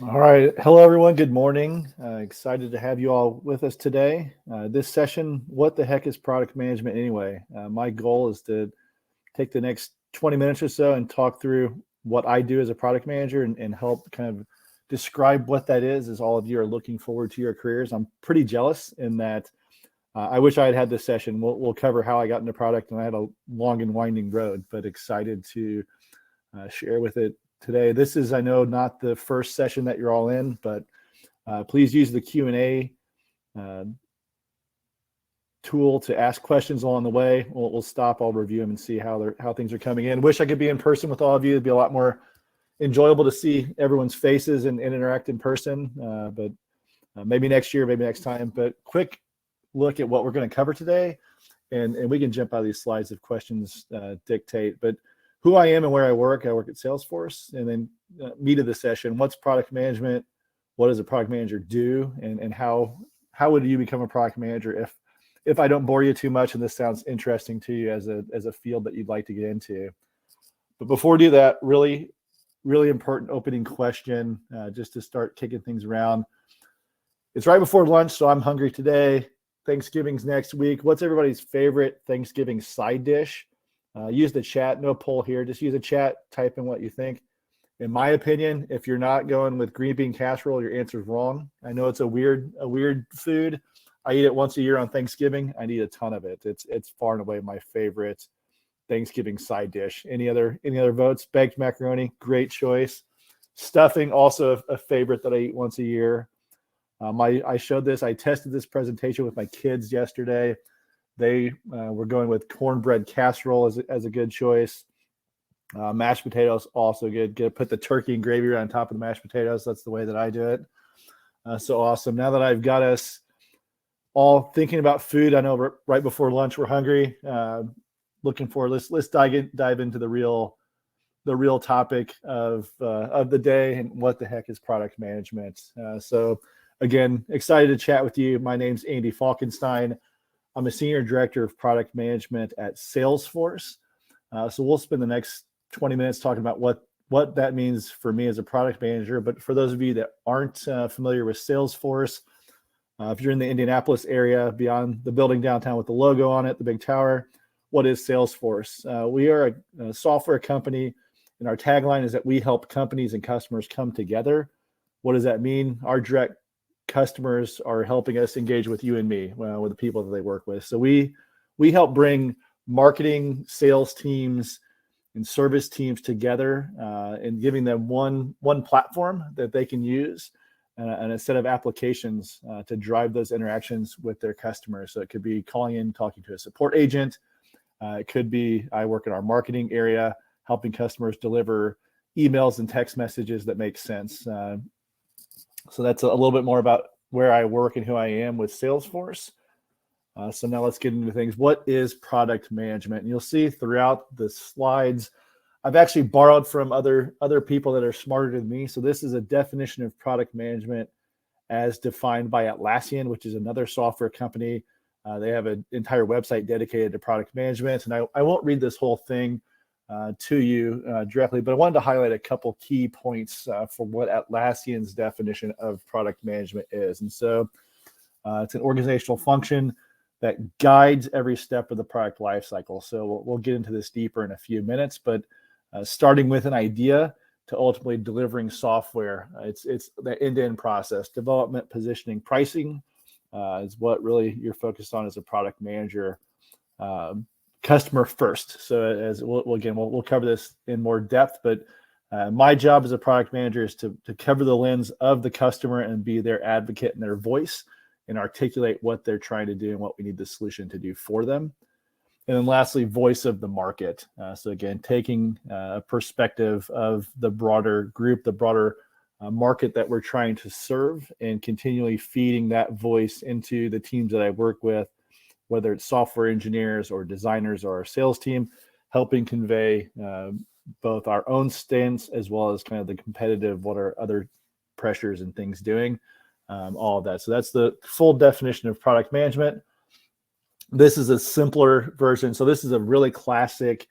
All right. Hello, everyone. Good morning. Excited to have you all with us today. This session, what the heck is product management anyway? My goal is to take the next 20 minutes or so and talk through what I do as a product manager and help kind of describe what that is as all of you are looking forward to your careers. I'm pretty jealous in that I wish I had had this session. We'll cover how I got into product, and I had a long and winding road, but excited to share with it today. This is, I know, not the first session that you're all in, but please use the Q&A uh, tool to ask questions along the way. We'll stop, I'll review them and see how things are coming in. Wish I could be in person with all of you. It'd be a lot more enjoyable to see everyone's faces and interact in person, but maybe next year, maybe next time. But quick look at what we're going to cover today, and we can jump out of these slides if questions dictate. But who I am and where I work at Salesforce, and then meat of the session, what's product management, what does a product manager do, and how would you become a product manager if I don't bore you too much and this sounds interesting to you as a field that you'd like to get into. But before we do that, really important opening question, just to start kicking things around. It's right before lunch, so I'm hungry today. Thanksgiving's next week. What's everybody's favorite Thanksgiving side dish? Use the chat, no poll here. Just use a chat, type in what you think. In my opinion, if you're not going with green bean casserole, your answer is wrong. I know it's a weird food. I eat it once a year on Thanksgiving. I eat a ton of it. It's far and away my favorite Thanksgiving side dish. Any other votes? Baked macaroni, great choice. Stuffing, also a favorite that I eat once a year. I tested this presentation with my kids yesterday. They were going with cornbread casserole as a good choice. Mashed potatoes, also good. Put the turkey and gravy right on top of the mashed potatoes. That's the way that I do it. So awesome. Now that I've got us all thinking about food, I know right before lunch we're hungry. Looking forward. Let's dive into the real topic of the day and what the heck is product management. So again, excited to chat with you. My name's Andy Falkenstein. I'm a senior director of product management at Salesforce. So we'll spend the next 20 minutes talking about what that means for me as a product manager. But for those of you that aren't familiar with Salesforce, if you're in the Indianapolis area, beyond the building downtown with the logo on it, the big tower, what is Salesforce? We are a software company, and our tagline is that we help companies and customers come together. What does that mean? Our direct customers are helping us engage with you and me, with the people that they work with. So we help bring marketing, sales teams, and service teams together, and giving them one platform that they can use, and a set of applications to drive those interactions with their customers. So it could be calling in, talking to a support agent. It could be I work in our marketing area, helping customers deliver emails and text messages that make sense. So that's a little bit more about where I work and who I am with Salesforce. So now let's get into things. What is product management? And you'll see throughout the slides, I've actually borrowed from other people that are smarter than me. So this is a definition of product management as defined by Atlassian, which is another software company. They have an entire website dedicated to product management. And I won't read this whole thing to you directly, but I wanted to highlight a couple key points for what Atlassian's definition of product management is. And so it's an organizational function that guides every step of the product lifecycle. So we'll get into this deeper in a few minutes, but starting with an idea to ultimately delivering software, it's the end-to-end process. Development, positioning, pricing is what really you're focused on as a product manager. Customer first. So we'll cover this in more depth, but my job as a product manager is to cover the lens of the customer and be their advocate and their voice and articulate what they're trying to do and what we need the solution to do for them. And then lastly, voice of the market. So again, taking a perspective of the broader group, the broader market that we're trying to serve, and continually feeding that voice into the teams that I work with, whether it's software engineers or designers or our sales team, helping convey both our own stance as well as kind of the competitive, what are other pressures and things doing, all of that. So that's the full definition of product management. This is a simpler version. So this is a really classic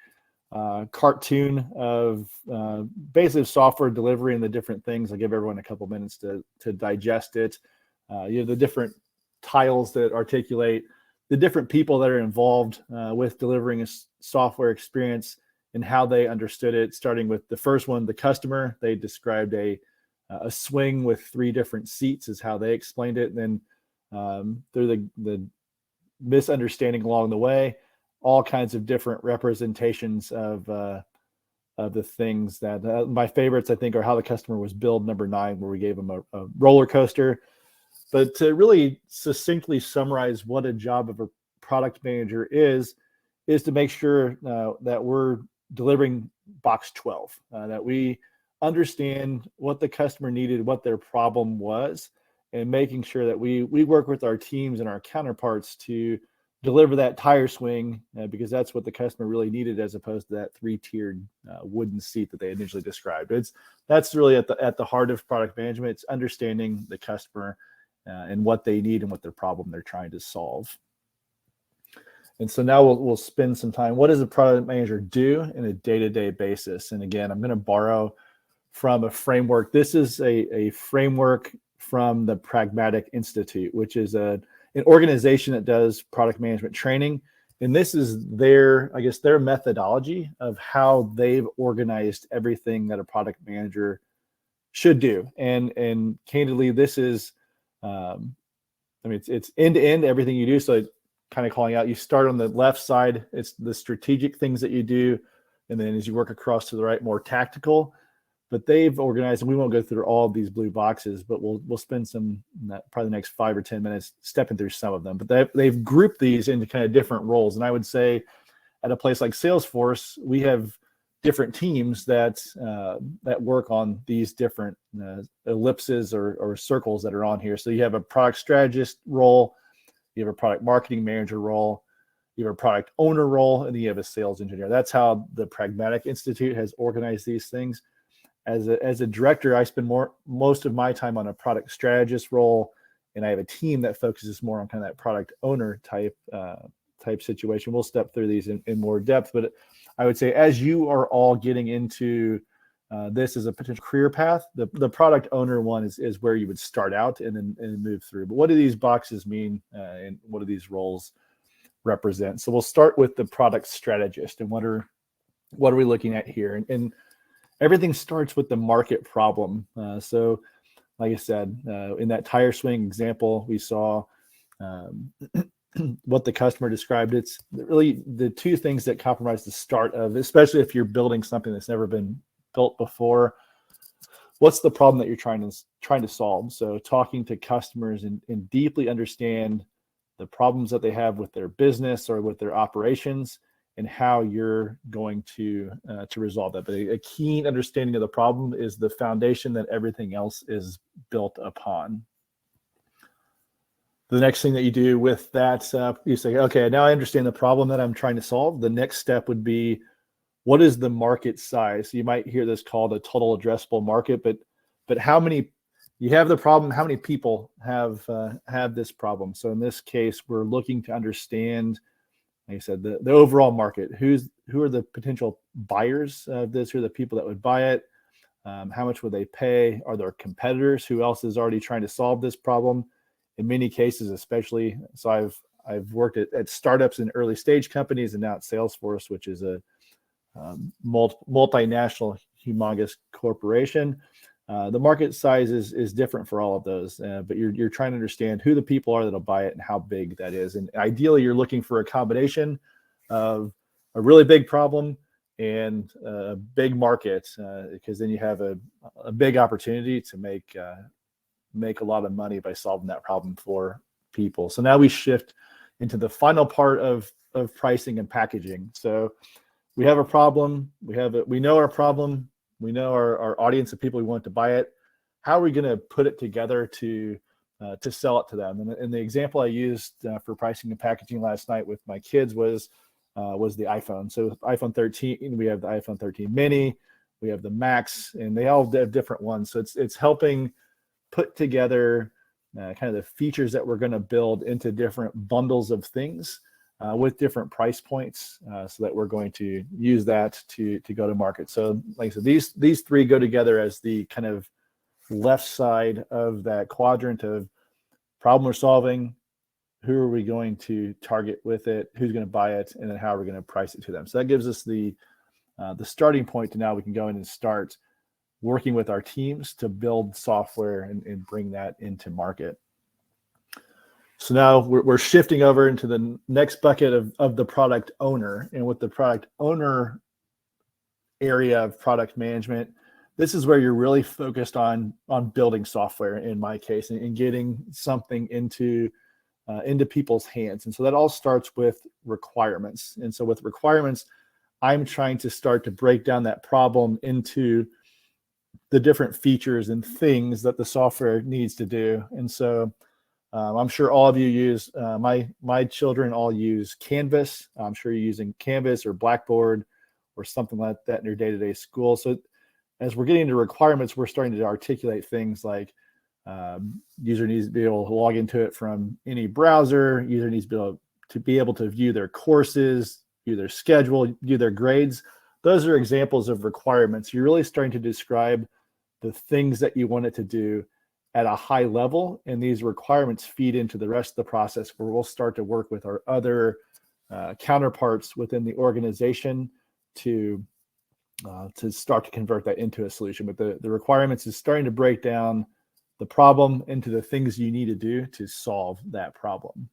cartoon of basically software delivery and the different things. I'll give everyone a couple minutes to digest it. You have the different tiles that articulate the different people that are involved with delivering a software experience and how they understood it, starting with the first one, the customer. They described a swing with 3 different seats is how they explained it. And then through the misunderstanding along the way, all kinds of different representations of the things that my favorites, I think, are how the customer was billed, number 9, where we gave them a roller coaster. But to really succinctly summarize what a job of a product manager is to make sure that we're delivering box 12, that we understand what the customer needed, what their problem was, and making sure that we work with our teams and our counterparts to deliver that tire swing, because that's what the customer really needed, as opposed to that 3-tiered wooden seat that they initially described. That's really at the heart of product management. It's understanding the customer and what they need and what their problem they're trying to solve. And so now we'll spend some time. What does a product manager do in a day-to-day basis? And again, I'm going to borrow from a framework. This is a framework from the Pragmatic Institute, which is an organization that does product management training. And this is their methodology of how they've organized everything that a product manager should do. And candidly, this is, it's end to end, everything you do. So kind of calling out, you start on the left side, it's the strategic things that you do. And then as you work across to the right, more tactical. But they've organized, and we won't go through all of these blue boxes, but we'll spend probably the next 5 or 10 minutes stepping through some of them. But they've grouped these into kind of different roles. And I would say at a place like Salesforce, we have different teams that work on these different ellipses or circles that are on here. So you have a product strategist role, you have a product marketing manager role, you have a product owner role, and then you have a sales engineer. That's how the Pragmatic Institute has organized these things. As a director, I spend most of my time on a product strategist role, and I have a team that focuses more on kind of that product owner type situation. We'll step through these in more depth, but I would say as you are all getting into this as a potential career path, the product owner one is where you would start out and then move through. But what do these boxes mean, and what do these roles represent? So we'll start with the product strategist, and what are we looking at here? And everything starts with the market problem. So like I said, in that tire swing example, we saw what the customer described. It's really the 2 things that compromise the start of, especially if you're building something that's never been built before. What's the problem that you're trying to solve? So talking to customers and deeply understand the problems that they have with their business or with their operations, and how you're going to resolve that. But a keen understanding of the problem is the foundation that everything else is built upon. The next thing that you do with that, you say, okay, now I understand the problem that I'm trying to solve. The next step would be, what is the market size? So you might hear this called a total addressable market, but how many, you have the problem, how many people have this problem? So in this case, we're looking to understand, like I said, the overall market. Who are the potential buyers of this? Who are the people that would buy it? How much would they pay? Are there competitors? Who else is already trying to solve this problem? In many cases, especially, so I've worked at startups and early stage companies, and now at Salesforce, which is a multinational, humongous corporation. The market size is different for all of those, but you're trying to understand who the people are that'll buy it and how big that is. And ideally, you're looking for a combination of a really big problem and a big market, because then you have a big opportunity to make a lot of money by solving that problem for people. So now we shift into the final part of pricing and packaging. So we have a problem. We know our problem. We know our audience of people who want to buy it. How are we going to put it together to sell it to them? And the example I used for pricing and packaging last night with my kids was the iPhone. So with iPhone 13, we have the iPhone 13 mini, we have the Max, and they all have different ones. So it's helping put together kind of the features that we're going to build into different bundles of things with different price points, so that we're going to use that to go to market. So like I said, these three go together as the kind of left side of that quadrant of problem we're solving, who are we going to target with it, who's going to buy it, and then how are we going to price it to them. So that gives us the starting point to now we can go in and start working with our teams to build software and bring that into market. So now we're shifting over into the next bucket of the product owner. And with the product owner area of product management, this is where you're really focused on building software, in my case, and getting something into people's hands. And so that all starts with requirements. And so with requirements, I'm trying to start to break down that problem into the different features and things that the software needs to do. And so I'm sure all of you use, my children all use Canvas. I'm sure you're using Canvas or Blackboard or something like that in your day-to-day school. So as we're getting into requirements, we're starting to articulate things like user needs to be able to log into it from any browser. User needs to be able to view their courses, view their schedule, view their grades. Those are examples of requirements. You're really starting to describe the things that you want it to do at a high level, and these requirements feed into the rest of the process where we'll start to work with our other counterparts within the organization to start to convert that into a solution. But the requirements is starting to break down the problem into the things you need to do to solve that problem.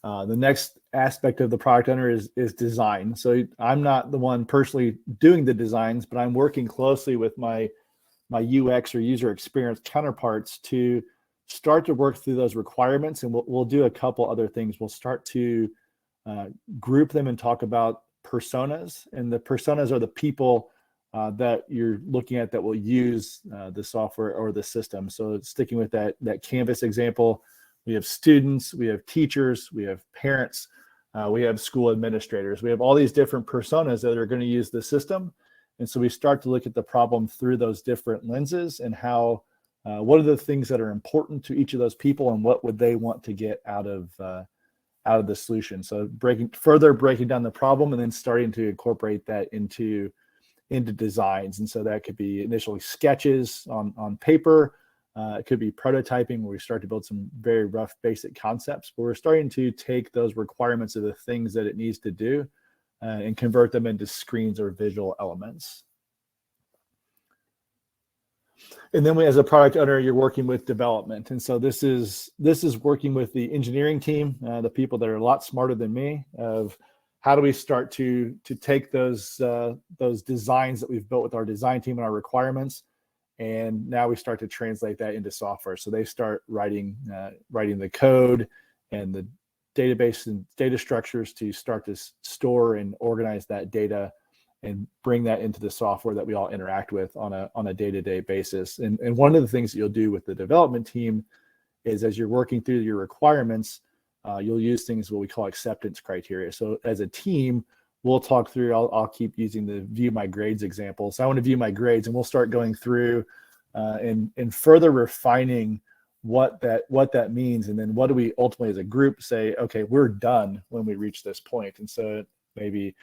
The next aspect of the product owner is design. So I'm not the one personally doing the designs, but I'm working closely with my UX or user experience counterparts to start to work through those requirements. And we'll do a couple other things. We'll start to group them and talk about personas. And the personas are the people that you're looking at that will use the software or the system. So sticking with that Canvas example, we have students, we have teachers, we have parents, we have school administrators. We have all these different personas that are going to use the system. And so we start to look at the problem through those different lenses and how, what are the things that are important to each of those people and what would they want to get out of the solution. So further breaking down the problem and then starting to incorporate that into designs. And so that could be initially sketches on paper. It could be prototyping where we start to build some very rough basic concepts, but we're starting to take those requirements of the things that it needs to do and convert them into screens or visual elements. And then as a product owner, you're working with development. And so this is working with the engineering team, the people that are a lot smarter than me, of how do we start to take those designs that we've built with our design team and our requirements, and now we start to translate that into software. So they start writing the code and the database and data structures to start to store and organize that data and bring that into the software that we all interact with on a day-to-day basis. And one of the things that you'll do with the development team is, as you're working through your requirements, you'll use things what we call acceptance criteria. So as a team, we'll talk through, I'll keep using the view my grades example. So I want to view my grades, and we'll start going through and further refining what that means. And then what do we ultimately as a group say, okay, we're done when we reach this point. And so maybe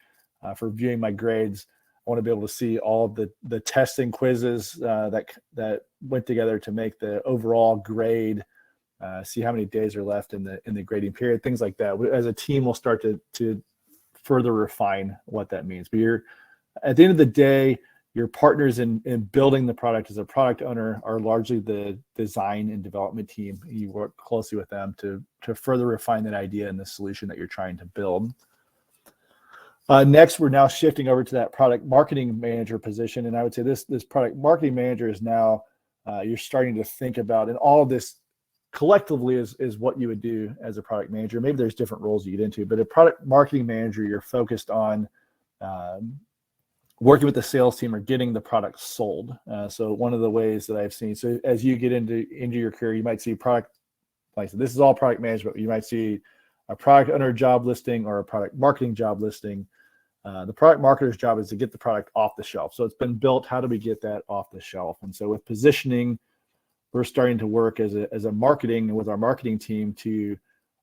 for viewing my grades, I want to be able to see all of the testing quizzes that went together to make the overall grade, see how many days are left in the grading period, things like that. As a team, we'll start to further refine what that means. But at the end of the day, your partners in building the product as a product owner are largely the design and development team. You work closely with them to further refine that idea and the solution that you're trying to build. Next, we're now shifting over to that product marketing manager position. And I would say this product marketing manager is now, you're starting to think about, and all of this collectively is what you would do as a product manager. Maybe there's different roles you get into, but a product marketing manager, you're focused on working with the sales team or getting the product sold. So one of the ways that I've seen, so as you get into your career, you might see product, like I said, this is all product management. You might see a product owner job listing or a product marketing job listing. The product marketer's job is to get the product off the shelf. So it's been built. How do we get that off the shelf? And so with positioning, we're starting to work as a marketing and with our marketing team to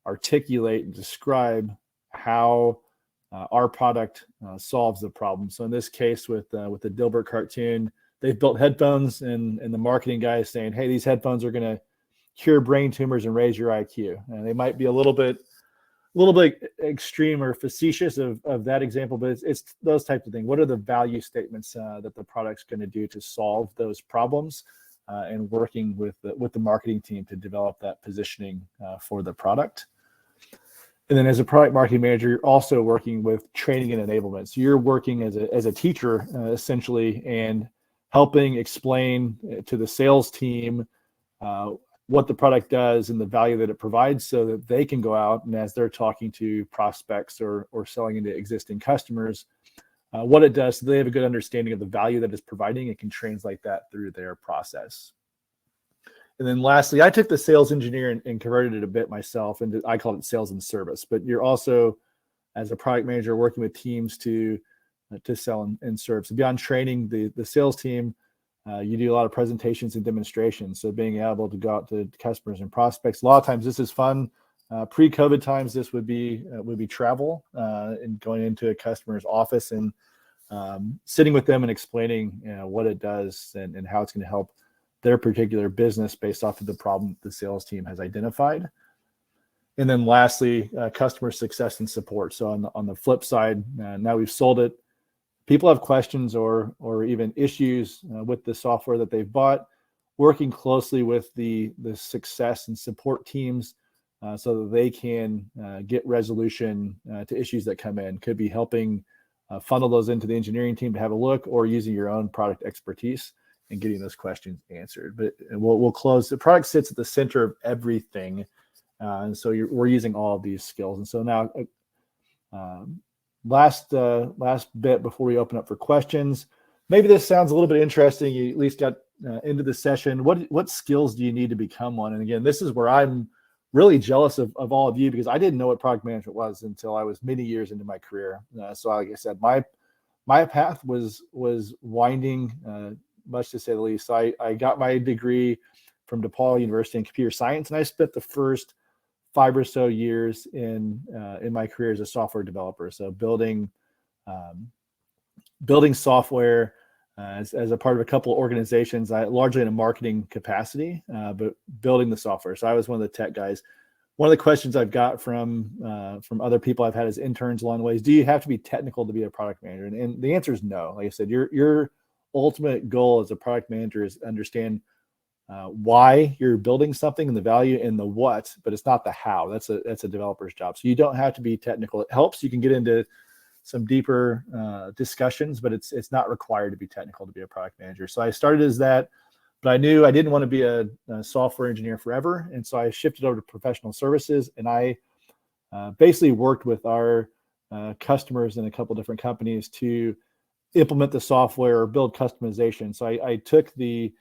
articulate and describe how our product solves the problem. So in this case, with the Dilbert cartoon, they've built headphones, and the marketing guy is saying, hey, these headphones are going to cure brain tumors and raise your IQ. And they might be a little bit extreme or facetious of that example, but it's those types of things. What are the value statements that the product's going to do to solve those problems, and working with the marketing team to develop that positioning for the product. And then as a product marketing manager, you're also working with training and enablement. So you're working as a teacher essentially, and helping explain to the sales team what the product does and the value that it provides, so that they can go out and, as they're talking to prospects or selling into existing customers, what it does, so they have a good understanding of the value that it's providing and can translate that through their process. And then lastly, I took the sales engineer and converted it a bit myself, and I called it sales and service. But you're also, as a product manager, working with teams to sell and serve. So beyond training the sales team, you do a lot of presentations and demonstrations. So being able to go out to customers and prospects. A lot of times this is fun. Pre-COVID times, this would be travel and going into a customer's office and sitting with them and explaining what it does and how it's going to help their particular business based off of the problem the sales team has identified. And then lastly, customer success and support. So on the flip side, now we've sold it. People have questions or even issues with the software that they've bought, working closely with the success and support teams so that they can get resolution to issues that come in. Could be helping funnel those into the engineering team to have a look, or using your own product expertise and getting those questions answered. But we'll close. The product sits at the center of everything, and so we're using all of these skills. And so now, last bit before we open up for questions. Maybe this sounds a little bit interesting. You at least got into the session. What skills do you need to become one? And again, this is where I'm really jealous of all of you, because I didn't know what product management was until I was many years into my career. So like I said, my path was winding, much to say the least. So I got my degree from DePaul University in computer science, and I spent the first 5 or so years in my career as a software developer. So building software as a part of a couple of organizations, largely in a marketing capacity, but building the software. So I was one of the tech guys. One of the questions I've got from other people I've had as interns along the way is, do you have to be technical to be a product manager? And the answer is no. Like I said, your ultimate goal as a product manager is to understand why you're building something and the value and the what, but it's not the how. That's a developer's job. So you don't have to be technical. It helps. You can get into some deeper discussions, but it's not required to be technical to be a product manager. So I started as that, but I knew I didn't want to be a software engineer forever. And so I shifted over to professional services, and I basically worked with our customers in a couple different companies to implement the software or build customization. So I took the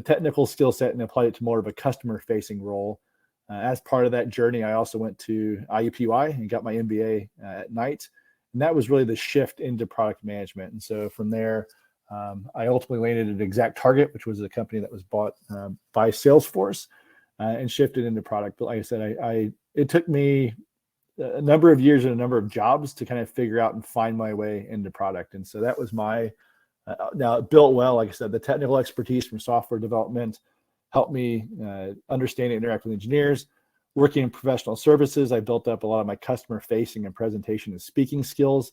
technical skill set and applied it to more of a customer-facing role. As part of that journey, I also went to IUPUI and got my MBA at night. And that was really the shift into product management. And so from there, I ultimately landed at ExactTarget, which was a company that was bought by Salesforce, and shifted into product. But like I said, it took me a number of years and a number of jobs to kind of figure out and find my way into product. And so that was my now it built well. Like I said, the technical expertise from software development helped me understand and interact with engineers. Working in professional services, I built up a lot of my customer facing and presentation and speaking skills.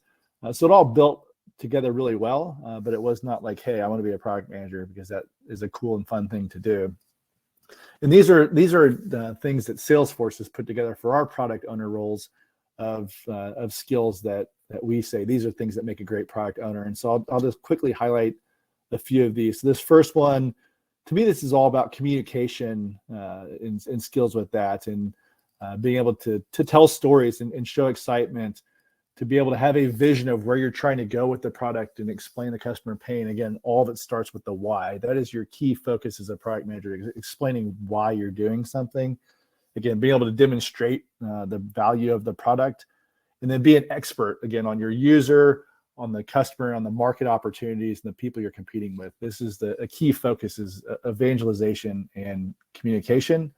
So it all built together really well, but it was not like, hey, I want to be a product manager, because that is a cool and fun thing to do. And these are the things that Salesforce has put together for our product owner roles of skills that we say these are things that make a great product owner. And so I'll just quickly highlight a few of these. So this first one, to me, this is all about communication and skills with that, and being able to tell stories and show excitement, to be able to have a vision of where you're trying to go with the product and explain the customer pain. Again, all of it starts with the why. That is your key focus as a product manager, explaining why you're doing something. Again, being able to demonstrate the value of the product, and then be an expert, again, on your user, on the customer, on the market opportunities, and the people you're competing with. This is a key focus is evangelization and communication.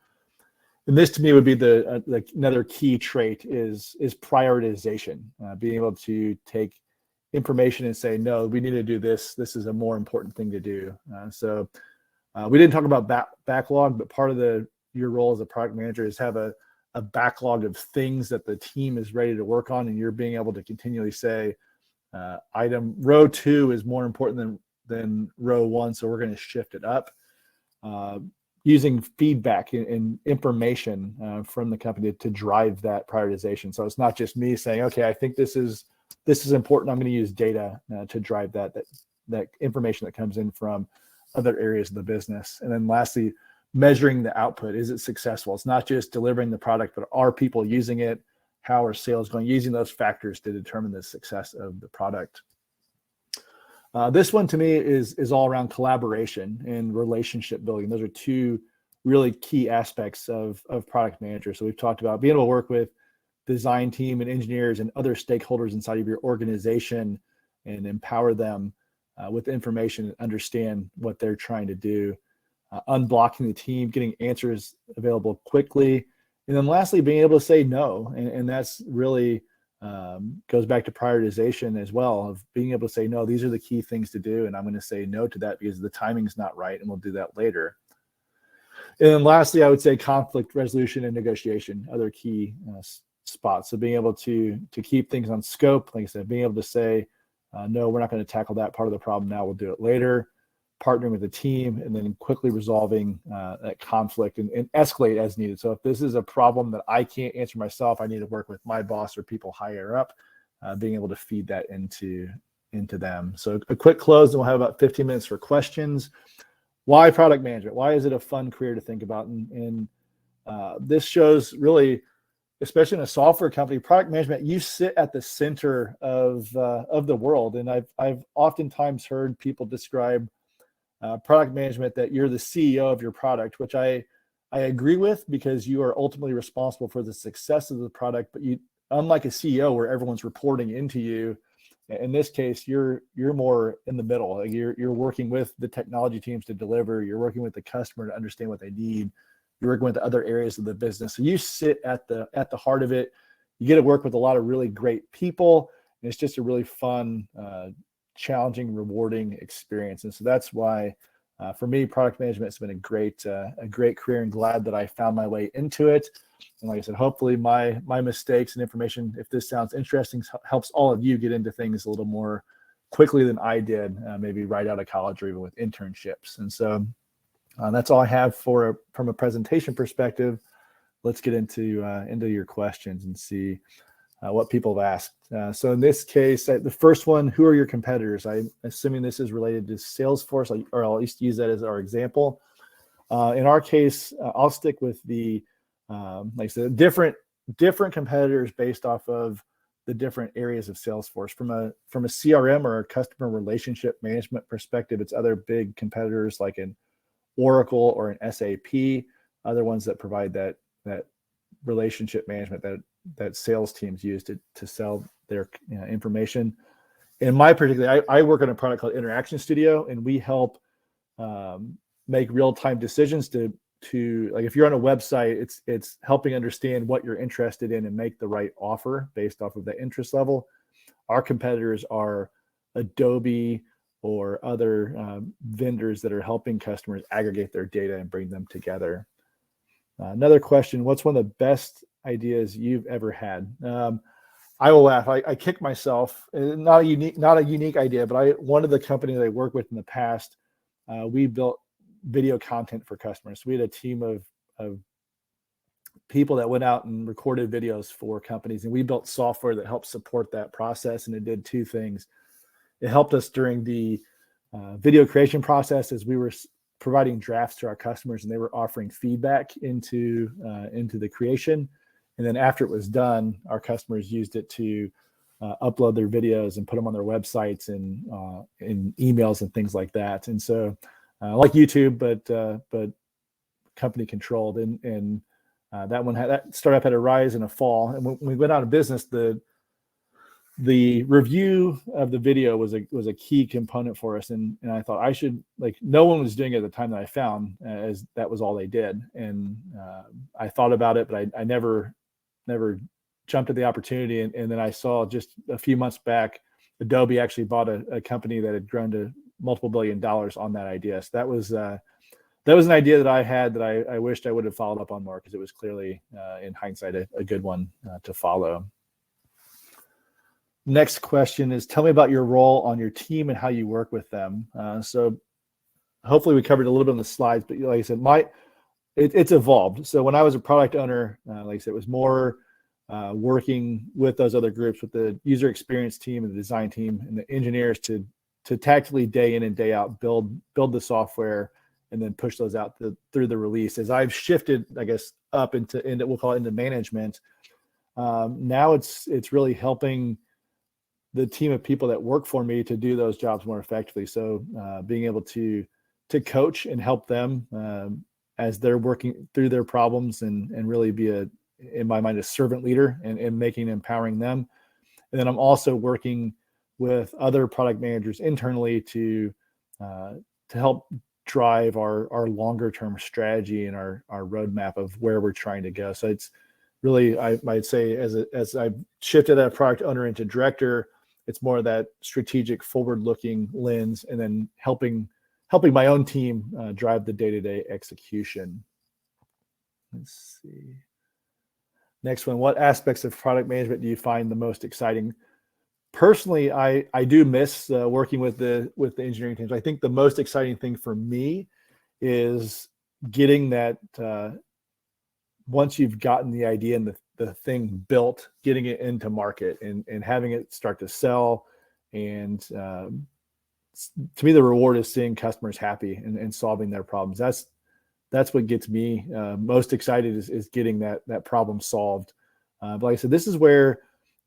And this to me would be another key trait is prioritization, being able to take information and say, no, we need to do this. This is a more important thing to do. So we didn't talk about backlog, but part of your role as a product manager is have a backlog of things that the team is ready to work on, and you're being able to continually say, row 2 is more important than row 1, so we're going to shift it up. Using feedback and information from the company to drive that prioritization. So it's not just me saying, okay, I think this is important. I'm going to use data to drive that information that comes in from other areas of the business. And then lastly, measuring the output. Is it successful? It's not just delivering the product, but are people using it? How are sales going? Using those factors to determine the success of the product. This one to me is all around collaboration and relationship building. Those are two really key aspects of product manager. So we've talked about being able to work with design team and engineers and other stakeholders inside of your organization and empower them with information and understand what they're trying to do. Unblocking the team, getting answers available quickly. And then lastly, being able to say no. And that's really goes back to prioritization as well, of being able to say, no, these are the key things to do. And I'm going to say no to that because the timing's not right. And we'll do that later. And then lastly, I would say conflict resolution and negotiation, other key spots. So being able to keep things on scope, like I said, being able to say, no, we're not going to tackle that part of the problem now. We'll do it later. Partnering with the team, and then quickly resolving that conflict and escalate as needed. So if this is a problem that I can't answer myself, I need to work with my boss or people higher up, being able to feed that into them. So a quick close, and we'll have about 15 minutes for questions. Why product management? Why is it a fun career to think about? And this shows really, especially in a software company, product management, you sit at the center of the world. And I've oftentimes heard people describe product management that you're the CEO of your product, which I agree with, because you are ultimately responsible for the success of the product. But you, unlike a CEO where everyone's reporting into you, in this case, you're more in the middle. Like you're working with the technology teams to deliver. You're working with the customer to understand what they need. You're working with the other areas of the business. So you sit at the heart of it. You get to work with a lot of really great people, and it's just a really fun, challenging, rewarding experience. And so that's why for me, product management has been a great career, and glad that I found my way into it. And like I said, hopefully my mistakes and information, if this sounds interesting, helps all of you get into things a little more quickly than I did, maybe right out of college or even with internships. And so that's all I have from a presentation perspective. Let's get into your questions and see what people have asked. So in this case, the first one, who are your competitors? I'm assuming this is related to Salesforce, or I'll at least use that as our example. In our case, I'll stick with the, like I said, different competitors based off of the different areas of Salesforce. From a CRM or a customer relationship management perspective, it's other big competitors like an Oracle or an SAP, other ones that provide that relationship management that sales teams use to sell their information. In my particular, I work on a product called Interaction Studio, and we help make real-time decisions to like, if you're on a website, it's helping understand what you're interested in and make the right offer based off of that interest level. Our competitors are Adobe or other vendors that are helping customers aggregate their data and bring them together. Another question, what's one of the best ideas you've ever had? I will laugh. I kick myself. Not a unique idea, but one of the companies I worked with in the past, we built video content for customers. So we had a team of people that went out and recorded videos for companies, and we built software that helped support that process. And it did two things. It helped us during the video creation process, as we were providing drafts to our customers, and they were offering feedback into the creation. And then after it was done, our customers used it to upload their videos and put them on their websites and in emails and things like that. And so, like YouTube, but company controlled. And that startup had a rise and a fall. And when we went out of business, the the review of the video was a key component for us, and I thought I should, like, no one was doing it at the time that I found, as that was all they did, and I thought about it, but I never jumped at the opportunity, and then I saw just a few months back, Adobe actually bought a company that had grown to multiple $1 billion on that idea. So that was an idea that I had that I wished I would have followed up on more, because it was clearly, in hindsight, a good one to follow. Next question is, tell me about your role on your team and how you work with them. So hopefully we covered a little bit on the slides, but like I said, it's evolved. So when I was a product owner, like I said, it was more working with those other groups, with the user experience team and the design team and the engineers to tactically day in and day out build the software and then push those out through the release. As I've shifted, I guess, up into we'll call it into management, now it's really helping the team of people that work for me to do those jobs more effectively. So being able to coach and help them as they're working through their problems, and really be in my mind, a servant leader, and empowering them. And then I'm also working with other product managers internally to help drive our longer term strategy and our roadmap of where we're trying to go. So it's really, I might say, as I've shifted a product owner into director, it's more of that strategic, forward-looking lens, and then helping my own team drive the day-to-day execution. Let's see. Next one, what aspects of product management do you find the most exciting? Personally, I do miss working with the engineering teams. I think the most exciting thing for me is getting that, once you've gotten the idea and the thing built, getting it into market and having it start to sell. And to me, the reward is seeing customers happy and solving their problems. That's what gets me most excited, is getting that problem solved. But like I said, this is where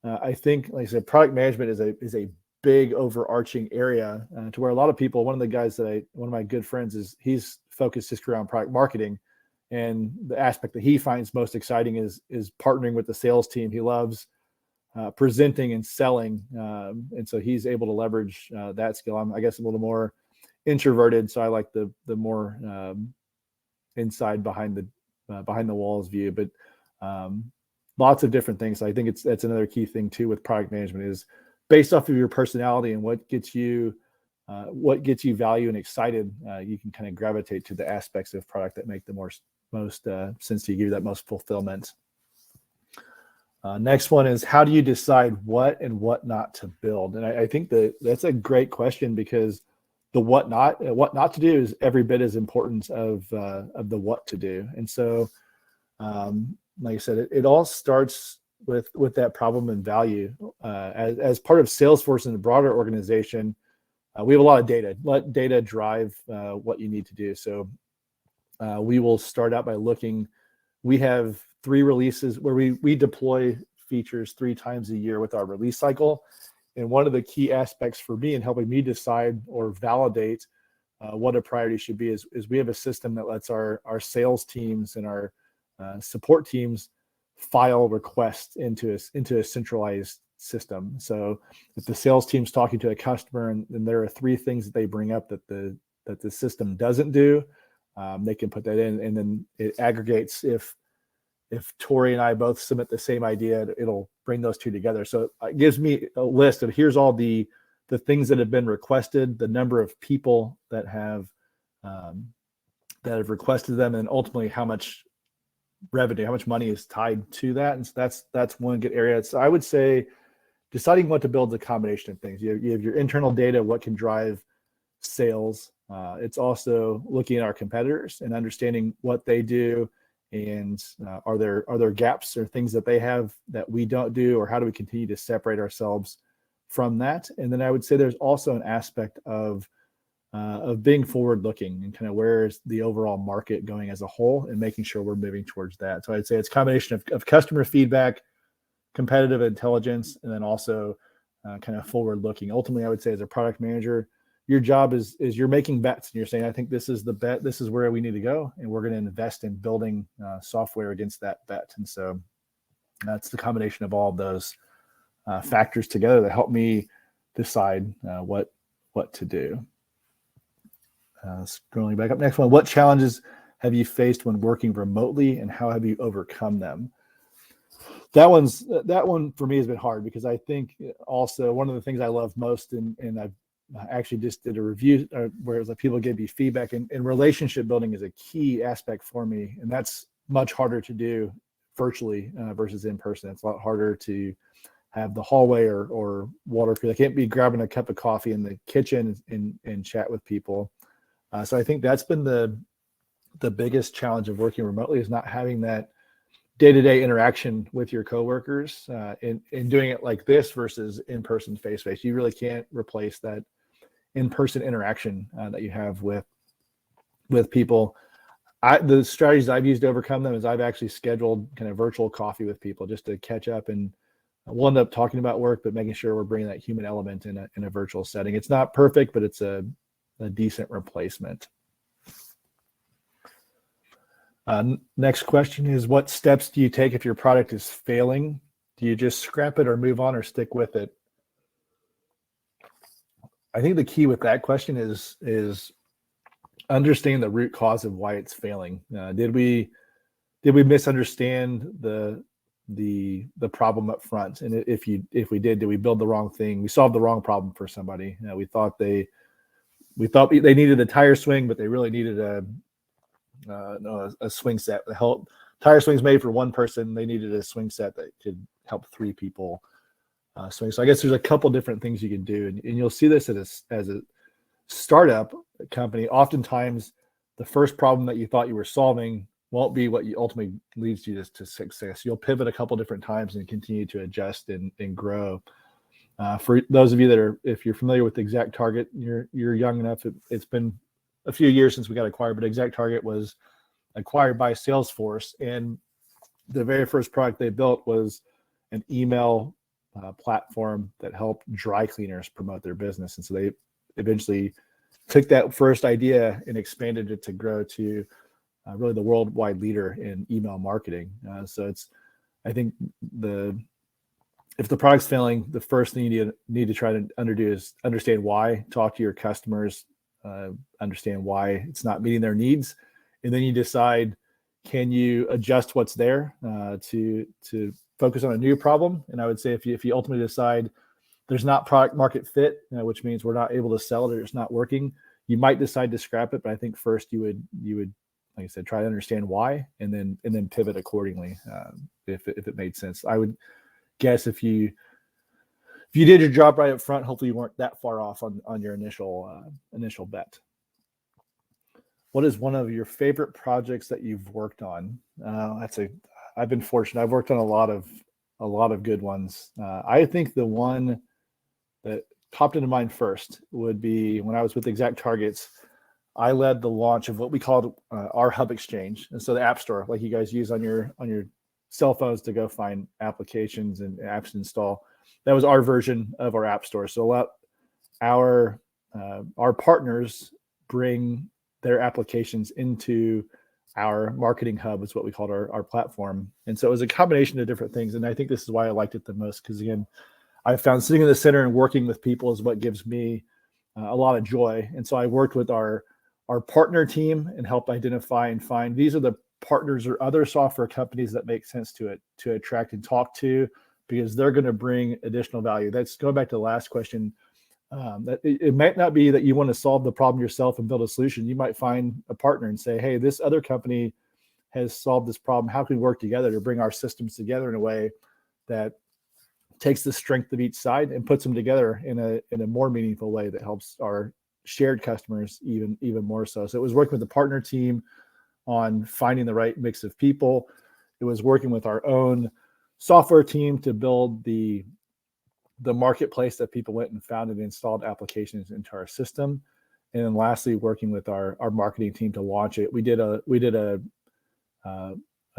I think, like I said, product management is a big overarching area, to where a lot of people, one of my good friends he's focused his career on product marketing. And the aspect that he finds most exciting is partnering with the sales team. He loves presenting and selling, and so he's able to leverage that skill. I'm, I guess, a little more introverted, so I like the more inside behind the walls view. But lots of different things. I think that's another key thing too with product management, is based off of your personality and what gets you value and excited. You can kind of gravitate to the aspects of product that make the most sense to you, give you that most fulfillment. Next one is, how do you decide what and what not to build? And I think that's a great question, because the what not to do is every bit as important of the what to do. And so, like I said, it all starts with that problem and value. As part of Salesforce and the broader organization, we have a lot of data. Let data drive what you need to do. So we will start out by looking. We have 3 releases where we deploy features 3 times a year with our release cycle. And one of the key aspects for me in helping me decide or validate what a priority should be is we have a system that lets our sales teams and our support teams file requests into a centralized system. So if the sales team's talking to a customer and there are 3 things that they bring up that the system doesn't do, they can put that in, and then it aggregates. If Tori and I both submit the same idea, it'll bring those 2 together. So it gives me a list of, here's all the things that have been requested, the number of people that have requested them, and ultimately how much revenue, how much money is tied to that. And so that's one good area. So I would say deciding what to build is a combination of things. You have your internal data, what can drive sales. It's also looking at our competitors and understanding what they do, and are there gaps or things that they have that we don't do, or how do we continue to separate ourselves from that? And then I would say there's also an aspect of being forward-looking and kind of where is the overall market going as a whole, and making sure we're moving towards that. So I'd say it's a combination of customer feedback, competitive intelligence, and then also kind of forward-looking. Ultimately, I would say as a product manager, your job is you're making bets, and you're saying, I think this is the bet, this is where we need to go, and we're going to invest in building software against that bet. And so that's the combination of all of those. factors together that help me decide what to do. Scrolling back up, next one. What challenges have you faced when working remotely, and how have you overcome them? That one for me has been hard, because I think also one of the things I love most, and I've actually just did a review where it's like people give you feedback, and relationship building is a key aspect for me, and that's much harder to do virtually versus in person. It's a lot harder to have the hallway or water cooler. I can't be grabbing a cup of coffee in the kitchen and chat with people. So I think that's been the biggest challenge of working remotely, is not having that day-to-day interaction with your coworkers in doing it like this versus in-person, face-to-face. You really can't replace that in-person interaction that you have with people. The strategies I've used to overcome them is I've actually scheduled kind of virtual coffee with people just to catch up, and we'll end up talking about work, but making sure we're bringing that human element in a virtual setting. It's not perfect, but it's a decent replacement. Next question is, what steps do you take if your product is failing? Do you just scrap it or move on, or stick with it? I think the key with that question is understanding the root cause of why it's failing. Did we misunderstand the problem up front? And if we did we build the wrong thing? We solved the wrong problem for somebody. We thought they needed a tire swing, but they really needed a swing set. Tire swings made for one person. They needed a swing set that could help 3 people swing. So I guess there's a couple different things you can do, and you'll see this as a startup company. Oftentimes, the first problem that you thought you were solving won't be what you ultimately leads you to success. You'll pivot a couple different times and continue to adjust and grow. For those of you if you're familiar with ExactTarget, you're young enough. It's been a few years since we got acquired, but ExactTarget was acquired by Salesforce, and the very first product they built was an email platform that helped dry cleaners promote their business. And so they eventually took that first idea and expanded it to grow to really the worldwide leader in email marketing. So I think if the product's failing, the first thing you need to try to do is understand why. Talk to your customers, understand why it's not meeting their needs, and then you decide, can you adjust what's there to focus on a new problem? And I would say if you ultimately decide there's not product market fit, which means we're not able to sell it or it's not working, you might decide to scrap it. But I think first you would, like I said, try to understand why, and then pivot accordingly if it made sense. I would guess if you did your job right up front, hopefully you weren't that far off on your initial bet. What is one of your favorite projects that you've worked on? I've been fortunate. I've worked on a lot of good ones. I think the one that popped into mind first would be when I was with ExactTargets. I led the launch of what we called our Hub Exchange, and so the App Store, like you guys use on your cell phones to go find applications and apps to install. That was our version of our App Store. So our partners bring their applications into our marketing hub, is what we called our platform. And so it was a combination of different things. And I think this is why I liked it the most, because again, I found sitting in the center and working with people is what gives me a lot of joy. And so I worked with our partner team and helped identify and find these are the partners or other software companies that make sense to attract and talk to, because they're going to bring additional value. That's going back to the last question. That it might not be that you want to solve the problem yourself and build a solution. You might find a partner and say, hey, this other company has solved this problem. How can we work together to bring our systems together in a way that takes the strength of each side and puts them together in a more meaningful way that helps our shared customers even more so. So it was working with the partner team on finding the right mix of people. It was working with our own software team to build the marketplace that people went and found and installed applications into our system. And then lastly, working with our marketing team to launch it. We did a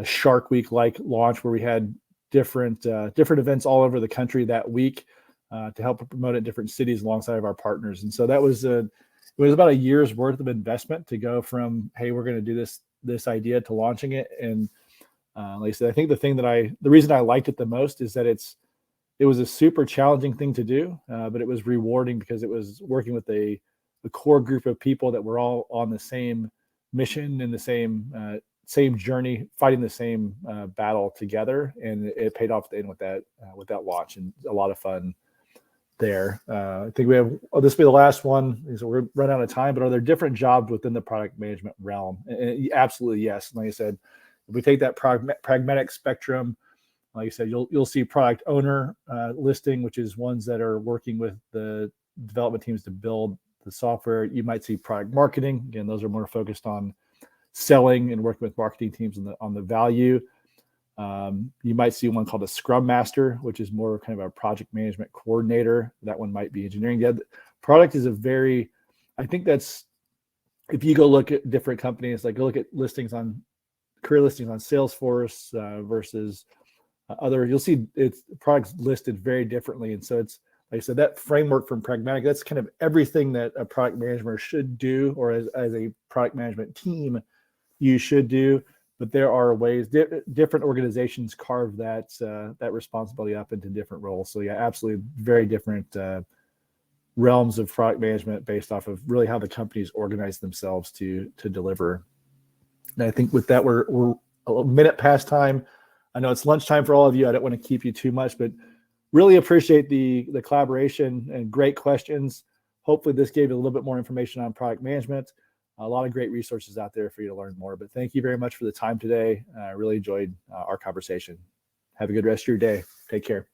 Shark Week like launch where we had different events all over the country that week to help promote it in different cities alongside of our partners. And so that was it was about a year's worth of investment to go from, hey, we're going to do this idea to launching it. And like I said, I think the reason I liked it the most is that it's It was a super challenging thing to do, but it was rewarding because it was working with a core group of people that were all on the same mission and the same journey, fighting the same battle together, and it paid off at the end with that launch, and a lot of fun there. I think we have, this will be the last one. So we're running out of time, but are there different jobs within the product management realm? And absolutely yes. Like I said, if we take that pragmatic spectrum, like I said, you'll see product owner listing, which is ones that are working with the development teams to build the software. You might see product marketing. Again, those are more focused on selling and working with marketing teams on the value. You might see one called a Scrum Master, which is more kind of a project management coordinator. That one might be engineering. Yeah, product is I think that's, if you go look at different companies, like go look at career listings on Salesforce versus other, you'll see it's products listed very differently. And so it's, like I said, that framework from pragmatic, that's kind of everything that a product manager should do, or as a product management team, you should do. But there are ways, different organizations carve that responsibility up into different roles. So yeah, absolutely very different realms of product management based off of really how the companies organize themselves to deliver. And I think with that, we're a minute past time. I know it's lunchtime for all of you. I don't want to keep you too much, but really appreciate the collaboration and great questions. Hopefully this gave you a little bit more information on product management. A lot of great resources out there for you to learn more, but thank you very much for the time today. I really enjoyed our conversation. Have a good rest of your day. Take care.